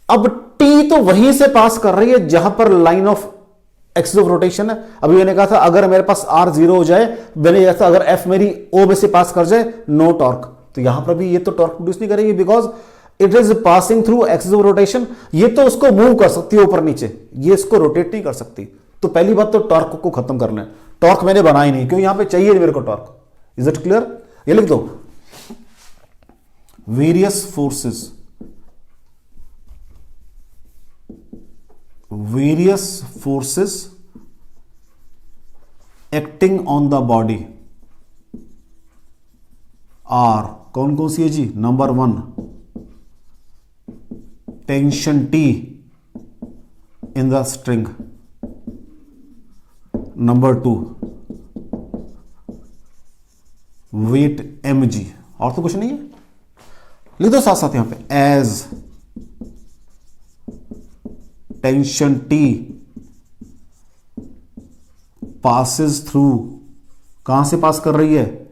अब T तो वहीं से पास कर रही है जहां पर line of axis of rotation है। अभी मैंने कहा था अगर मेरे पास R 0 हो जाए, मैंने ऐसा अगर F मेरी O में से पास कर जाए, नो टॉर्क। तो यहां पर भी ये तो टॉर्क प्रोड्यूस नहीं करेगी, because it is passing through axis of rotation. ये तो उसको मूव कर सकती है ऊपर नीचे, ये इसको रोटेट नहीं कर सकती। तो पहली बात तो टॉर्क को खत्म कर लें। टॉर्क मैंने बनाई नहीं, क्यों? यहां पे चाहिए मेरे को टॉर्क। Is it clear? ये लिख दो, various forces, various forces acting on the body are, कौन कौन सी है जी? Number 1 tension T in the string, number 2 weight mg। और तो कुछ नहीं है, लिख दो साथ साथ यहां पे, as tension T passes through, कहां से पास कर रही है?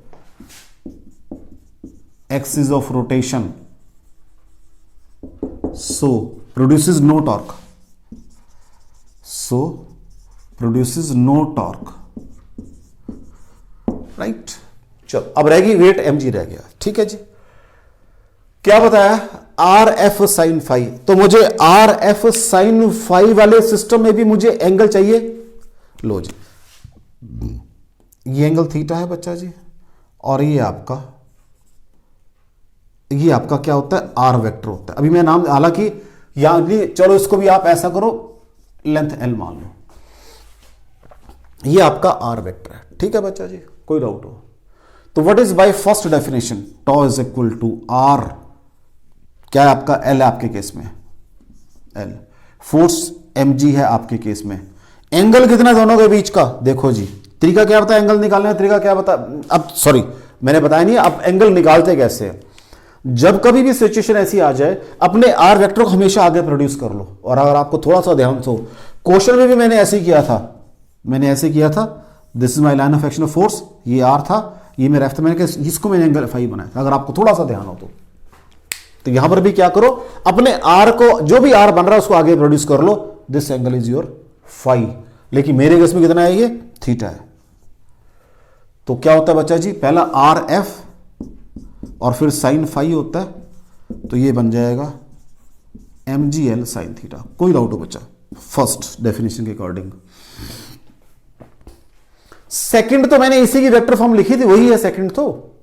Axis of rotation, so produces no torque, so produces no torque, right. चलो अब रहेगी वेट mg रह गया। ठीक है जी, क्या बताया? R F sine phi. तो मुझे आर एफ साइन फाई वाले सिस्टम में भी मुझे एंगल चाहिए। लो जी, ये एंगल थीटा है बच्चा जी, और ये आपका क्या होता है? आर वेक्टर होता है। अभी मैं नाम, हालांकि यहां, चलो इसको भी आप ऐसा करो, लेंथ एल मान लो, ये आपका आर वेक्टर है। ठीक है बच्चा जी, कोई डाउट हो तो? What is by first definition? Tau is equal to r, क्या है आपका? एल है आपके केस में, एल। फोर्स mg है आपके केस में। एंगल कितना दोनों के बीच का? देखो जी, तरीका क्या होता है एंगल निकालने का? तरीका क्या बता, अब सॉरी मैंने बताया नहीं, अब एंगल निकालते कैसे? जब कभी भी सिचुएशन ऐसी आ जाए, अपने आर वेक्टर को हमेशा आगे प्रोड्यूस कर लो। और अगर आपको थोड़ा सा ध्यान हो, क्वेश्चन में भी मैंने ऐसे ही किया था, this is my line of action of force, ये आर था, ये मेरा एफ था, मैंने कहा इसको मैंने एंगल एफ आई बनाया था, अगर आपको थोड़ा सा ध्यान हो तो यहां पर भी क्या करो, अपने आर को, जो भी आर बन रहा है उसको आगे प्रोड्यूस कर लो, this angle is your phi. लेकिन मेरे केस में कितना है, ये थीटा है। तो क्या होता है बच्चा जी, पहला आर एफ और फिर साइन फाई होता है, तो ये बन जाएगा m G L sine theta. कोई डाउट हो बच्चा, फर्स्ट डेफिनेशन के अकॉर्डिंग। सेकंड तो मैंने इसी की वेक्टर फॉर्म लिखी थी, वही है सेकंड, तो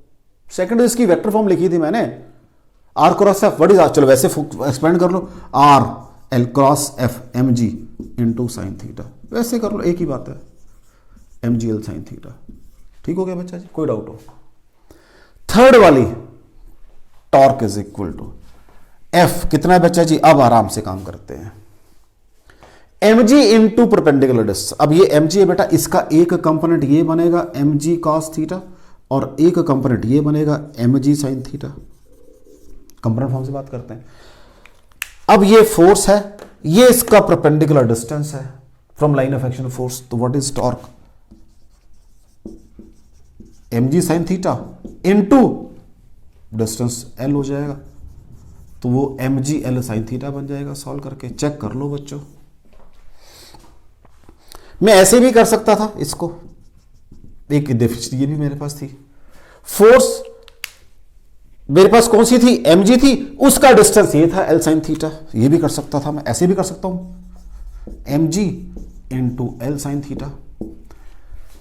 सेकंड तो इसकी वेक्टर फॉर्म लिखी थी मैंने, R cross F, what is R, चलो वैसे एक्सपेंड कर लो, R L cross F M जी इंटू साइन थीटा, वैसे कर लो, एक ही बात है, M G L sine theta. ठीक हो गया बच्चा जी, कोई डाउट हो। थर्ड वाली, torque is equal to f, कितना है बच्चा जी, अब आराम से काम करते हैं, एम जी इंटू परपेंडिकुलर डिस्टेंस। अब ये एम जी है बेटा, इसका एक कंपोनेंट ये बनेगा एम जी कॉस थीटा और एक कंपोनेंट ये बनेगा एम जी साइन थीटा। कंपोनेंट फॉर्म से बात करते हैं। अब ये फोर्स है, ये इसका परपेंडिकुलर डिस्टेंस है from line of action force, तो what is torque, M ji sine theta into distance L हो जाएगा, तो वो M G L sine theta बन जाएगा। सॉल्व करके चेक कर लो बच्चों, मैं ऐसे भी कर सकता था इसको, एक डेफिनेशन ये भी मेरे पास थी, फोर्स मेरे पास कौन सी थी, एम जी थी, उसका डिस्टेंस ये था एल साइन थीटा, ये भी कर सकता था मैं, ऐसे भी कर सकता हूं, एम जी इंटू एल साइन थीटा।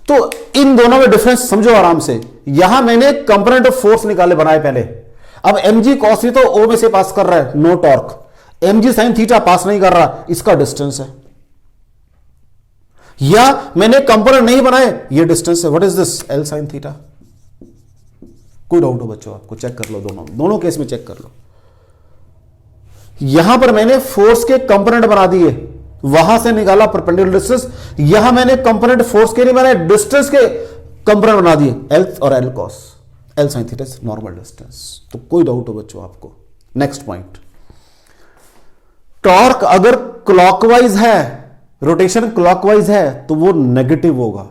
तो इन दोनों में डिफरेंस समझो आराम से, यहां मैंने कंपोनेंट ऑफ फोर्स निकाले बनाए पहले। अब M G cos theta O में से पास कर रहा है, नो टॉर्क, एम जी साइन थीटा पास नहीं कर रहा, इसका डिस्टेंस है। या मैंने कंपोनेंट नहीं बनाए, ये डिस्टेंस है, what is this, L sine theta. कोई डाउट हो बच्चों आपको, चेक कर लो, दोनों केस में चेक कर लो। यहां पर मैंने फोर्स के कंपोनेंट बना दिए, वहां से निकाला परपेंडिकुलर डिस्टेंस, यहां मैंने कंपोनेंट फोर्स के नहीं बनाए, डिस्टेंस के कंपोनेंट बना दिए, एल और L cos, L sine theta normal distance. तो कोई डाउट हो बच्चों आपको। नेक्स्ट पॉइंट, टॉर्क अगर क्लॉकवाइज है, रोटेशन क्लॉकवाइज है तो वो नेगेटिव होगा,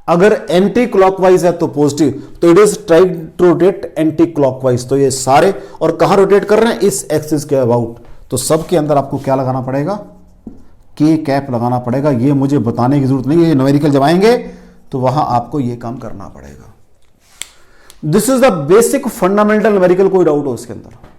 अगर एंटी क्लॉकवाइज है तो पॉजिटिव। तो it is trying to rotate anti clockwise, तो ये सारे, और कहां रोटेट कर रहे हैं, इस एक्सिस के अबाउट। तो सबके अंदर आपको क्या लगाना पड़ेगा, के कैप लगाना पड़ेगा। ये मुझे बताने की जरूरत नहीं है, ये न्यूमेरिकल जब आएंगे तो वहां आपको ये काम करना पड़ेगा। This is the basic fundamental numerical, कोई डाउट हो इसके अंदर।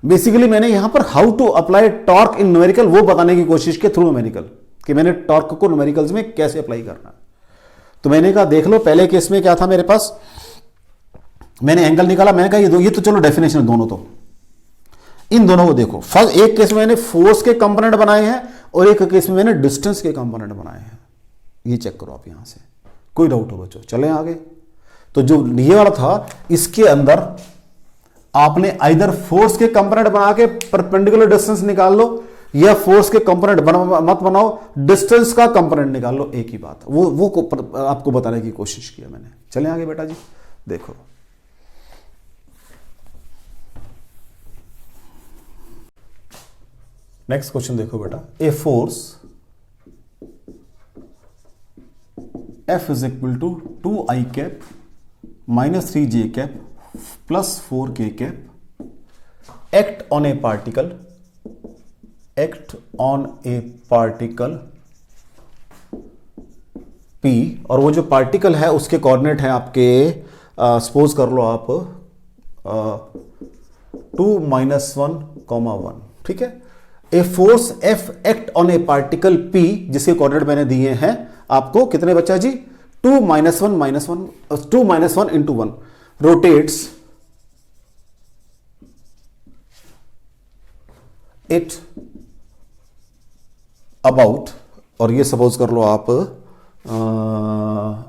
बेसिकली मैंने यहां पर how to apply torque in numerical वो बताने की कोशिश की थ्रू न्यूमेरिकल, कि मैंने टॉर्क को न्यूमेरिकल्स में कैसे अप्लाई करना है। तो मैंने कहा देख लो, पहले केस में क्या था मेरे पास, मैंने एंगल निकाला, मैंने कहा ये तो चलो डेफिनेशन दोनों, तो इन दोनों को देखो। फर्स्ट एक केस में मैंने फोर्स के कंपोनेंट बनाए हैं और एक केस में मैंने डिस्टेंस के कंपोनेंट बनाए हैं, ये चेक करो आप यहां से। कोई डाउट हो बच्चों, चलें आगे। तो जो ये वाला था, इसके अंदर आपने आइदर फोर्स के कंपोनेंट बना के परपेंडिकुलर डिस्टेंस निकाल लो, या फोर्स के कंपोनेंट मत बनाओ, डिस्टेंस का कंपोनेंट निकाल लो, एक ही बात। वो आपको बताने की कोशिश की है मैंने। चलें आगे बेटा जी, देखो नेक्स्ट क्वेश्चन देखो बेटा, a force F is equal to 2i cap minus 3j cap plus 4k cap act on a particle P, और वो जो पार्टिकल है उसके कोऑर्डिनेट है आपके, सपोज कर लो आप 2 - 1, 1, ठीक है। ए force F act on a particle P, जिसके कोऑर्डिनेट मैंने दिए हैं आपको, कितने बच्चा जी, 2 - 1 2 - 1 × 1 रोटेट्स इट अबाउट, और ये सपोज कर लो आप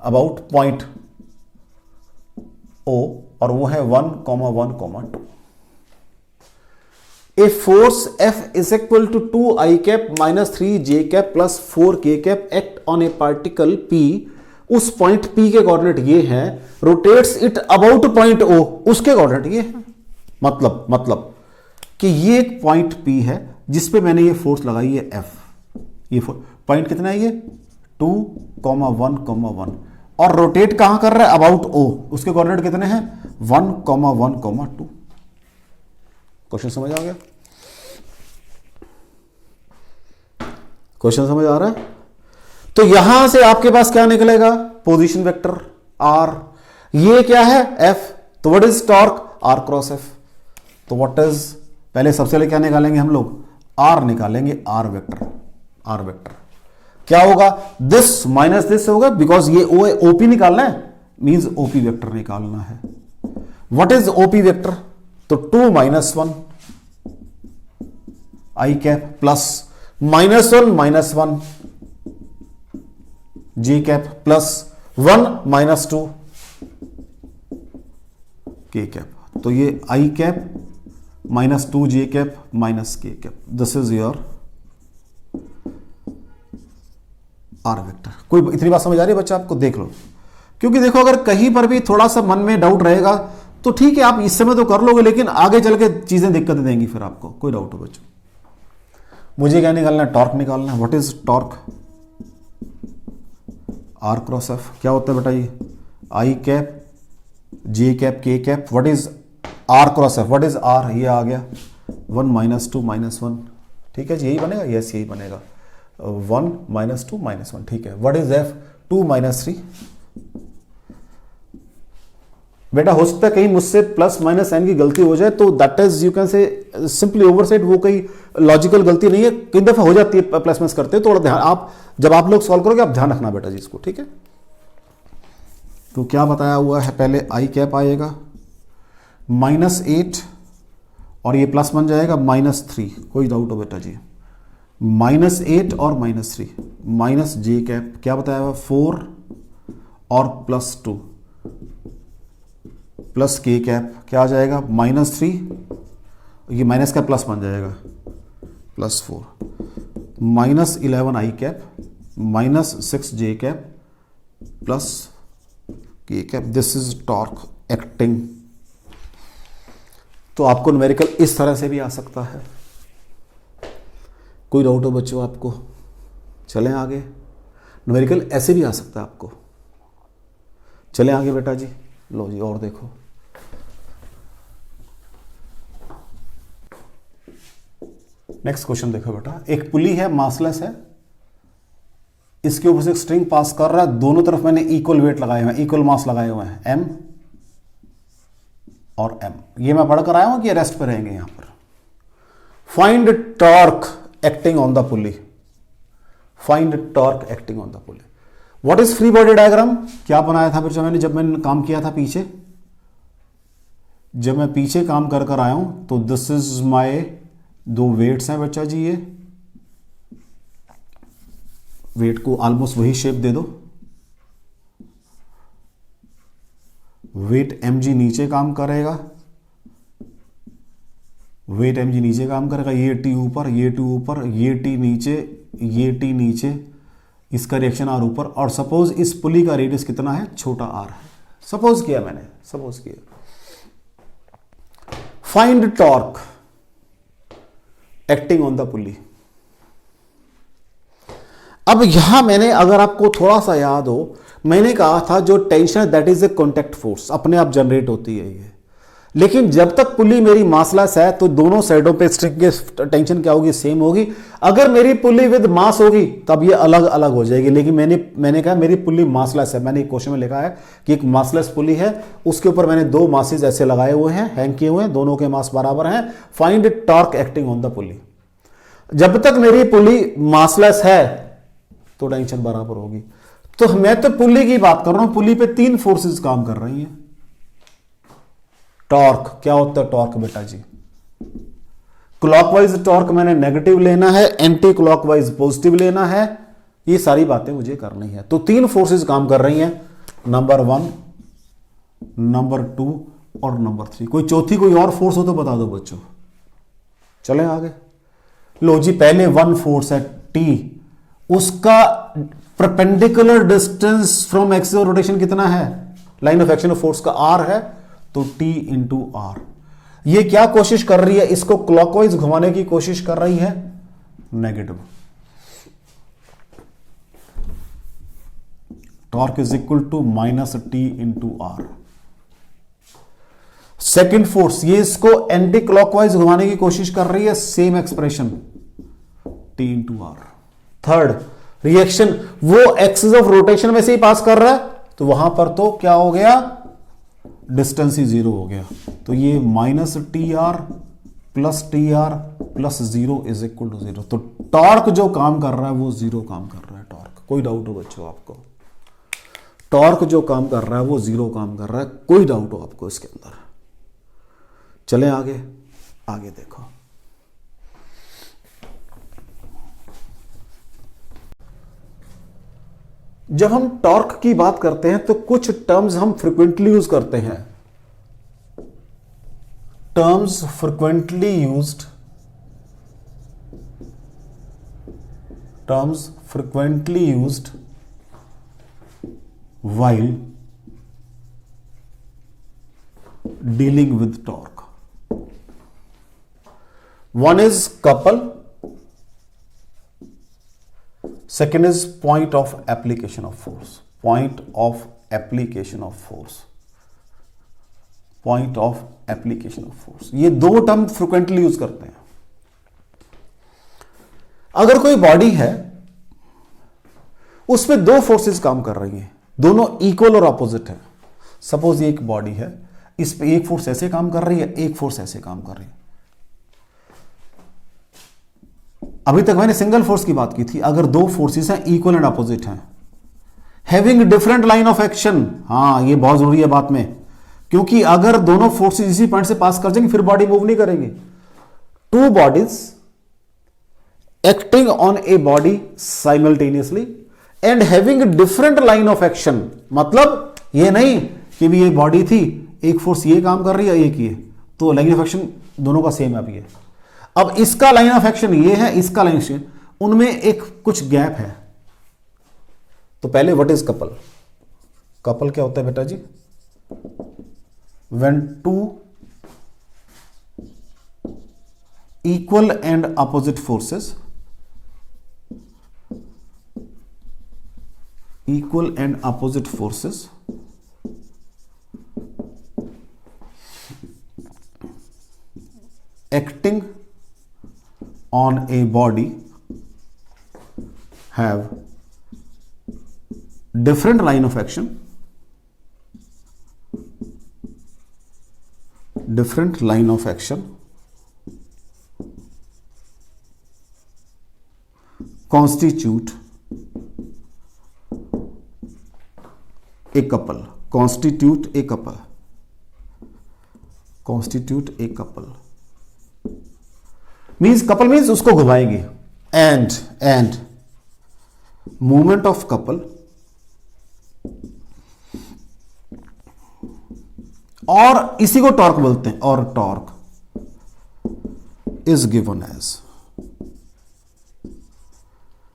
अबाउट पॉइंट O, और वो है 1, 1, 2। A force F is equal to 2i cap minus 3j cap plus 4k cap act on a particle P, उस पॉइंट P के कोऑर्डिनेट ये हैं, rotates it about point O, उसके कोऑर्डिनेट ये हैं। मतलब कि ये एक पॉइंट P है जिसपे मैंने ये फोर्स लगाई है F। ये पॉइंट कितना है, ये 2, 1, 1, और रोटेट कहां कर रहा है, अबाउट ओ। उसके कोऑर्डिनेट कितने हैं, 1,1,2। क्वेश्चन समझ आ गया, क्वेश्चन समझ आ रहा है। तो यहां से आपके पास क्या निकलेगा, पोजीशन वेक्टर आर, ये क्या है एफ, तो what is torque, r cross F. तो व्हाट इज, पहले सबसे पहले क्या निकालेंगे हम लोग, आर निकालेंगे, आर वेक्टर, आर वेक्टर क्या होगा, दिस माइनस दिस होगा, बिकॉज ये ओ है, ओपी निकालना है, मींस ओपी वेक्टर निकालना है। व्हाट इज ओपी वेक्टर, तो 2 - 1 i cap plus -1 - 1 j cap plus 1 - 2 k cap. तो ये i cap -2 j cap minus k cap, this is your r vector. कोई इतनी बात समझ आ रही है बच्चा आपको, देख लो। क्योंकि देखो अगर कहीं पर भी थोड़ा सा मन में डाउट रहेगा तो ठीक है, आप इस समय तो कर लोगे, लेकिन आगे चल के चीजें दिक्कत देंगी फिर आपको, कोई डाउट हो बच्चों। मुझे क्या निकालना है, टॉर्क निकालना है। What is torque, r cross f. क्या होता है बेटा ये, आई कैप जे कैप के cap. What is r cross F, what is r, ये आ गया 1 - 2 - 1, ठीक है जी, यही बनेगा, यस यही बनेगा, 1 - 2 - 1, ठीक है। What is F, 2 - 3। बेटा हो सकता है कहीं मुझसे प्लस माइनस साइन की गलती हो जाए, तो that is you can say simply overset, वो कोई लॉजिकल गलती नहीं है, कई दफा हो जाती है प्लस माइनस करते हैं, थोड़ा ध्यान आप जब आप लोग सॉल्व करोगे आप ध्यान रखना बेटा जी इसको, ठीक है। तो क्या बताया हुआ है, पहले आई कैप आएगा -8 और ये प्लस बन जाएगा -3, कोई डाउट हो बेटा जी, -8 और -3 माइनस जे कैप, क्या बताया हुआ 4 और +2 प्लस के कैप, क्या आ जाएगा -3, ये माइनस का प्लस बन जाएगा +4 -11 आई cap -6 J cap plus K cap. This is torque acting. तो आपको न्यूमेरिकल इस तरह से भी आ सकता है। कोई डाउट हो बच्चों आपको, चलें आगे। न्यूमेरिकल ऐसे भी आ सकता है आपको, चलें आगे बेटा जी। लो जी और देखो, नेक्स्ट क्वेश्चन देखो बेटा। एक पुली है, मासलेस है, इसके ऊपर से स्ट्रिंग पास कर रहा है, दोनों तरफ मैंने इक्वल वेट लगाए हुए हैं, इक्वल मास लगाए हुए हैं, m और m। ये मैं पढ़कर आया हूं कि रेस्ट पे रहेंगे यहां पर। Find torque acting on the pulley, find torque acting on the pulley. What is free body diagram, क्या बनाया था फिर जब मैंने काम किया था पीछे, जब मैं पीछे काम कर कर आया हूं, तो दिस इज माय 2 वेट्स हैं बच्चा जी, ये वेट को ऑलमोस्ट वही शेप दे दो, वेट mg नीचे काम करेगा, वेट mg नीचे काम करेगा, ये t ऊपर, ये t ऊपर, ये t नीचे, ये t नीचे, इसका रिएक्शन r ऊपर। और सपोज इस पुली का रेडियस कितना है, छोटा r है, सपोज किया मैंने, सपोज किया। Find torque acting on the पुली। अब यहां मैंने, अगर आपको थोड़ा सा याद हो, मैंने कहा था जो tension that is a contact force, अपने आप जनरेट होती है ये। लेकिन जब तक पुली मेरी मासलेस है तो दोनों साइडों पे स्ट्रिंग की टेंशन क्या होगी, सेम होगी। अगर मेरी पुली विद मास होगी तब ये अलग अलग हो जाएगी। लेकिन मैंने कहा मेरी पुली मासलेस है, मैंने एक क्वेश्चन में लिखा है कि एक मासलेस पुली है, उसके ऊपर मैंने 2 मासेज ऐसे लगाए हुए हैं, हैंग किए हुए हैं, दोनों के मास बराबर हैं। Find torque acting on the पुली। जब तक मेरी पुली मासलेस है तो टेंशन बराबर होगी। तो मैं तो पुली की बात कर रहा हूं, पुली पे 3 फोर्सेस काम कर रही हैं। टॉर्क क्या होता है, टॉर्क बेटा जी, क्लॉकवाइज टॉर्क मैंने नेगेटिव लेना है, एंटी क्लॉकवाइज पॉजिटिव लेना है, ये सारी बातें मुझे करनी है। तो 3 फोर्सेस काम कर रही हैं, नंबर 1, नंबर 2 और नंबर 3। कोई चौथी कोई और फोर्स हो तो बता दो बच्चों, चलें आगे। लो जी, पहले 1 फोर्स है T, उसका perpendicular distance from axis of rotation कितना है, line of action of force का R है, तो T इंटू R। ये क्या कोशिश कर रही है, इसको क्लॉकवाइज घुमाने की कोशिश कर रही है, negative. Torque is equal to minus t into r. Second force, ये इसको एंटी क्लॉकवाइज घुमाने की कोशिश कर रही है, same expression t into r. Third reaction, वो एक्सिस ऑफ रोटेशन में से ही पास कर रहा है, तो वहां पर तो क्या हो गया, डिस्टेंस ही जीरो हो गया। तो ये minus t r plus t r plus zero is equal to zero. तो टॉर्क जो काम कर रहा है वो जीरो काम कर रहा है। टॉर्क, कोई डाउट हो बच्चों आपको? टॉर्क जो काम कर रहा है वो जीरो काम कर रहा है, कोई डाउट हो आपको इसके अंदर? चलें आगे, आगे देखो। जब हम टॉर्क की बात करते हैं तो कुछ टर्म्स हम फ्रिक्वेंटली यूज करते हैं। Terms frequently used, terms frequently used while dealing with torque. One is couple, second is point of application of force. Point of application of force. Point of application of force. ये दो term frequently use करते हैं। अगर कोई body है उसमें दो forces काम कर रही हैं, दोनों इक्वल और अपोजिट है। सपोज ये एक बॉडी है, इस पे एक फोर्स ऐसे काम कर रही है, एक फोर्स ऐसे काम कर रही है। अभी तक मैंने सिंगल फोर्स की बात की थी। अगर दो फोर्सेस हैं, इक्वल एंड अपोजिट हैं, having different line of action, हां ये बहुत जरूरी है बात में, क्योंकि अगर दोनों फोर्सेस इसी पॉइंट से पास कर जाएंगे फिर बॉडी मूव नहीं करेंगे। Two bodies acting on a body simultaneously and having different line of action, मतलब ये नहीं कि भी ये बॉडी थी, एक फोर्स ये काम कर रही है, एक ये, तो लाइन ऑफ एक्शन दोनों का सेम है। अभी अब इसका लाइन ऑफ एक्शन ये है, इसका लाइन एक्शन, उनमें एक कुछ गैप है। तो पहले व्हाट इज कपल? कपल क्या होता है बेटा जी? When two equal and opposite forces, equal and opposite forces acting on a body have different line of action, different line of action, constitute a couple, constitute a couple, constitute a couple means, couple means उसको घुमाएंगे, and movement of couple और इसी को torque बोलते हैं, और torque is given as,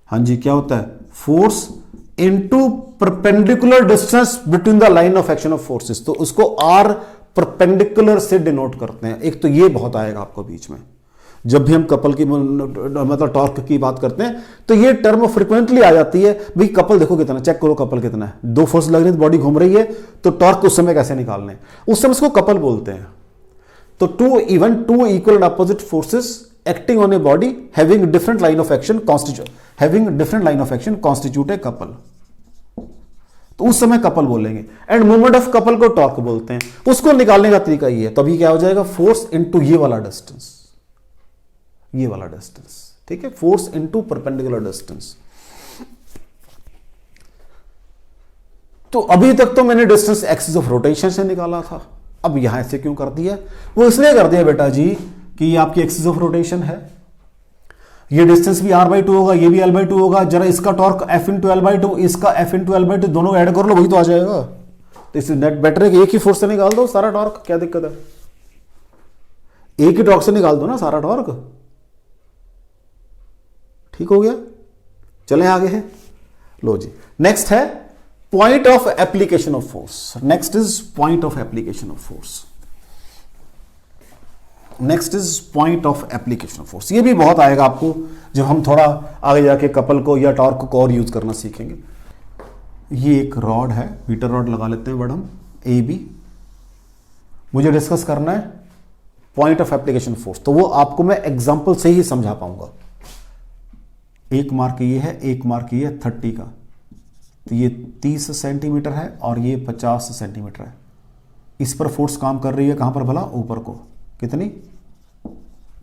हाँ जी क्या होता है, force into perpendicular distance between the line of action of forces. तो उसको आर परपेंडिकुलर से डिनोट करते हैं। एक तो ये बहुत आएगा आपको बीच में, जब भी हम कपल की मतलब टॉर्क की बात करते हैं तो ये टर्म फ्रिक्वेंटली आ जाती है। भाई कपल देखो कितना, चेक करो कपल कितना है, दो फोर्स लग रही है, बॉडी घूम रही है, तो टॉर्क उस समय कैसे निकालने, उस समय उसको कपल बोलते हैं। तो two equal and opposite forces acting on a body having different line of action constitute a couple, तो उस समय कपल बोलेंगे। एंड मूवमेंट ऑफ कपल को टॉर्क बोलते हैं। उसको निकालने का तरीका ये है, तभी क्या हो जाएगा, फोर्स इनटू ये वाला डिस्टेंस, ये वाला डिस्टेंस, ठीक है, फोर्स इनटू परपेंडिकुलर डिस्टेंस। तो अभी तक तो मैंने डिस्टेंस एक्सिस ऑफ रोटेशन से निकाला था, अब यहां ऐसे क्यों कर दिया? वो इसलिए कर दिया बेटा जी कि ये आपकी एक्सिस ऑफ रोटेशन है, ये डिस्टेंस भी r/2 होगा, ये भी l/2 होगा। जरा इसका टॉर्क f इंटू l/2, इसका f इंटू l/2, दोनों ऐड कर लो, वही तो आ जाएगा। तो इससे नेट बेटर है कि एक ही फोर्स से निकाल दो सारा टॉर्क, क्या दिक्कत है, एक ही टॉर्क से निकाल दो ना सारा टॉर्क, ठीक हो गया। चलें आगे है, लो जी नेक्स्ट है point of application of force. Next is point of application of force, next is point of application of force. ये भी बहुत आएगा आपको जब हम थोड़ा आगे जाके कपल को या टॉर्क को और यूज करना सीखेंगे। ये एक रॉड है, मीटर रॉड लगा लेते हैं वर्ड हम, ए बी। मुझे डिस्कस करना है पॉइंट ऑफ एप्लीकेशन फोर्स, तो वो आपको मैं एग्जांपल से ही समझा पाऊंगा। एक मार्क ये है, एक मार्क ये है 30 का, तो ये 30 सेंटीमीटर है और ये 50 सेंटीमीटर है। इस पर फोर्स काम कर रही है, कहां पर भला, ऊपर को, कितनी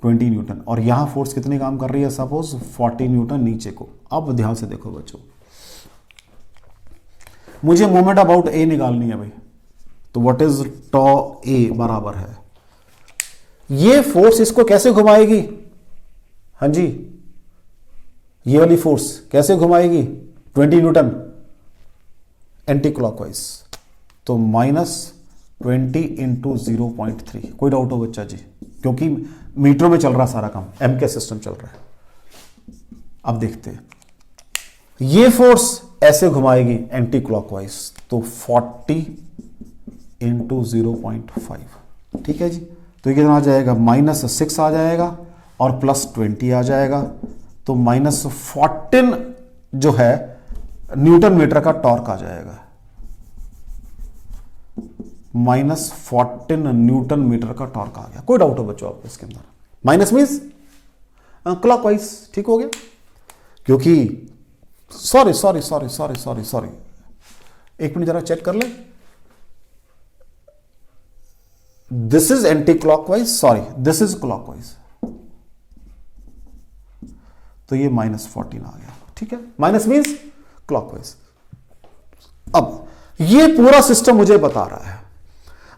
20 न्यूटन, और यहां फोर्स कितनी काम कर रही है, सपोज 40 न्यूटन नीचे को। अब ध्यान से देखो बच्चों, मुझे मोमेंट अबाउट ए निकालनी है भाई, तो व्हाट इज टॉ ए बराबर है, ये फोर्स इसको कैसे घुमाएगी, हाँ जी, ये वाली फोर्स कैसे घुमाएगी, 20 न्यूटन एंटी क्लॉकवाइज, तो -20 इंटू 0.3। कोई डाउट हो बच्चा जी, क्योंकि मीटरों में चल रहा सारा काम, एम के सिस्टम चल रहा है। अब देखते हैं, ये फोर्स ऐसे घुमाएगी एंटी क्लॉकवाइज, तो 40 इंटू 0.5, ठीक है जी। तो ये कितना आ जाएगा, -6 आ जाएगा और +20 आ जाएगा, तो -14 जो है न्यूटन मीटर का टॉर्क आ जाएगा, -14 न्यूटन मीटर का टॉर्क आ गया। कोई डाउट हो बच्चों आपको इसके अंदर, माइनस मीन्स क्लॉकवाइज, ठीक हो गया, क्योंकि सॉरी, एक मिनट जरा चेक कर ले, this is anti clockwise, sorry this is clockwise, तो ये -14 आ गया, ठीक है, माइनस मीन्स क्लॉकवाइज। अब ये पूरा सिस्टम मुझे बता रहा है,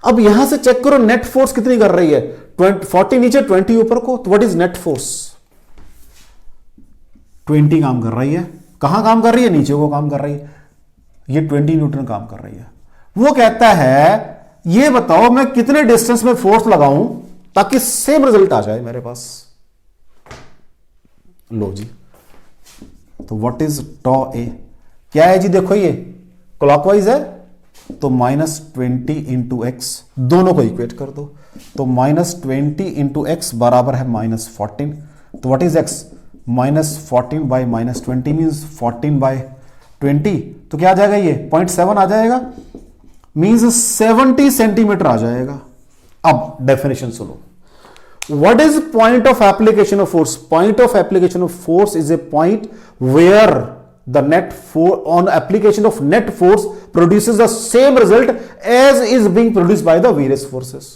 अब यहां से चेक करो नेट फोर्स कितनी कर रही है, 40 नीचे 20 ऊपर को, तो व्हाट इज नेट फोर्स, 20 काम कर रही है, कहां काम कर रही है, नीचे को काम कर रही है, ये 20 न्यूटन काम कर रही है। वो कहता है ये बताओ मैं कितने डिस्टेंस में फोर्स लगाऊं ताकि सेम रिजल्ट आ जाए मेरे पास, लो जी, तो व्हाट इज टॉ ए, क्या है जी, देखो ये क्लॉकवाइज है, तो -20 इंटू एक्स, दोनों को इक्वेट कर दो, तो -20 इंटू एक्स बराबर है -14, तो what is x, -14 by -20 means 14/20, तो क्या आ जाएगा, ये 0.7 आ जाएगा, मीन्स 70 सेंटीमीटर आ जाएगा। अब डेफिनेशन सुनो, what is point of application of force? Point of application of force is a point where the net force, on application of net force, produces the same result as is being produced by the various forces.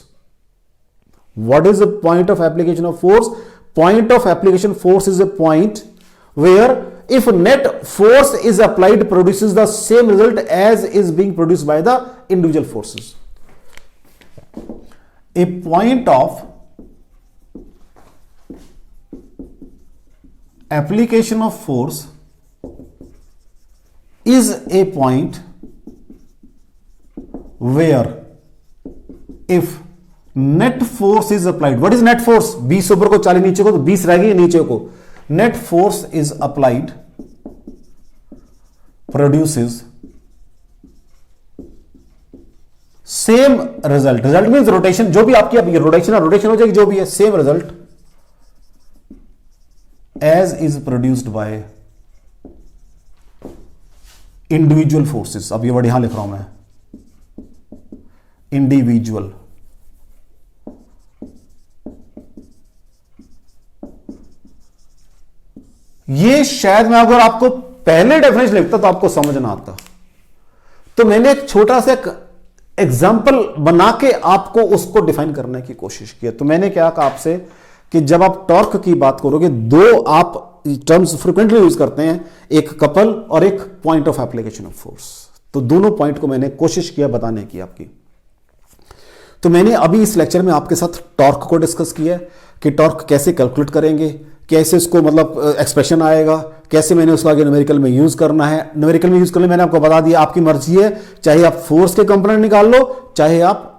What is the point of application of force? Point of application force is a point where if net force is applied, produces the same result as is being produced by the individual forces. A point of application of force is a point where if net force is applied, what is net force, 20 ऊपर को 40 नीचे को, तो 20 रह गई नीचे को, net force is applied produces same result, result means rotation, जो भी आपकी अब रोटेशन हो जाएगी, जो भी है same result as is produced by individual forces। अब ये वर्ड यहां लिख रहा हूं मैं, individual, ये शायद मैं अगर आपको पहले डेफिनेशन लिखता तो आपको समझ ना आता, तो मैंने एक छोटा सा एग्जाम्पल बना के आपको उसको डिफाइन करने की कोशिश की। तो मैंने क्या कहा आपसे कि जब आप टॉर्क की बात करोगे, दो आप टर्म्स फ्रिक्वेंटली यूज करते हैं, एक कपल और एक point of application of force, तो दोनों पॉइंट को मैंने कोशिश किया बताने की आपकी। तो मैंने अभी इस लेक्चर में आपके साथ टॉर्क को डिस्कस किया कि टॉर्क कैसे कैलकुलेट करेंगे, कैसे इसको मतलब एक्सप्रेशन आएगा, कैसे मैंने उसको आगे न्यूमेरिकल में यूज करना है। न्यूमेरिकल में यूज करने मैंने आपको बता दिया, आपकी मर्जी है, चाहे आप फोर्स के कंपोनेंट निकाल लो, चाहे आप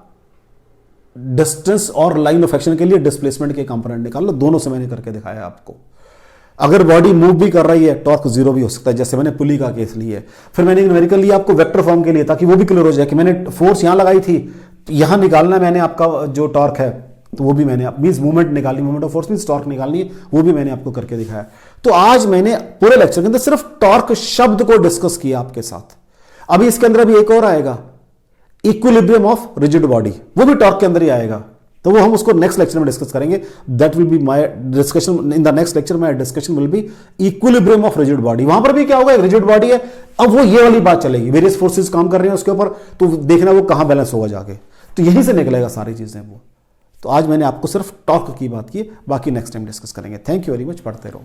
डिस्टेंस और लाइन ऑफ एक्शन के लिए डिस्प्लेसमेंट के कंपोनेंट निकाल लो, दोनों से मैंने करके दिखाया आपको। अगर बॉडी मूव भी कर रही है, टॉर्क जीरो भी हो सकता है, जैसे मैंने पुली का केस लिया है। फिर मैंने न्यूमेरिकल लिया आपको वेक्टर फॉर्म के लिए, ताकि वो भी क्लियर हो जाए कि मैंने फोर्स यहां लगाई थी, यहां निकालना मैंने आपका जो टॉर्क है, तो वो भी मैंने मींस मूवमेंट निकालनी, movement of force means torque निकालनी है, वो भी मैंने आपको करके दिखाया। तो आज मैंने पूरे लेक्चर के अंदर सिर्फ टॉर्क शब्द को डिस्कस किया आपके साथ। अभी इसके अंदर अभी एक और आएगा, इक्विलिब्रियम ऑफ रिजिड बॉडी, वो भी टॉर्क के अंदर ही आएगा। तो वो हम उसको नेक्स्ट लेक्चर में डिस्कस करेंगे। That will be my discussion in the next lecture. My discussion will be equilibrium of rigid body. वहां पर भी क्या होगा, रिजिड बॉडी है, अब वो ये वाली बात चलेगी, वेरियस फोर्सेस काम कर रहे हैं उसके ऊपर, तो देखना वो कहां बैलेंस होगा जाके, तो यहीं से निकलेगा सारी चीजें वो। तो आज मैंने आपको सिर्फ टॉर्क की बात की, बाकी नेक्स्ट टाइम डिस्कस करेंगे। थैंक यू वेरी मच, पढ़ते रहो।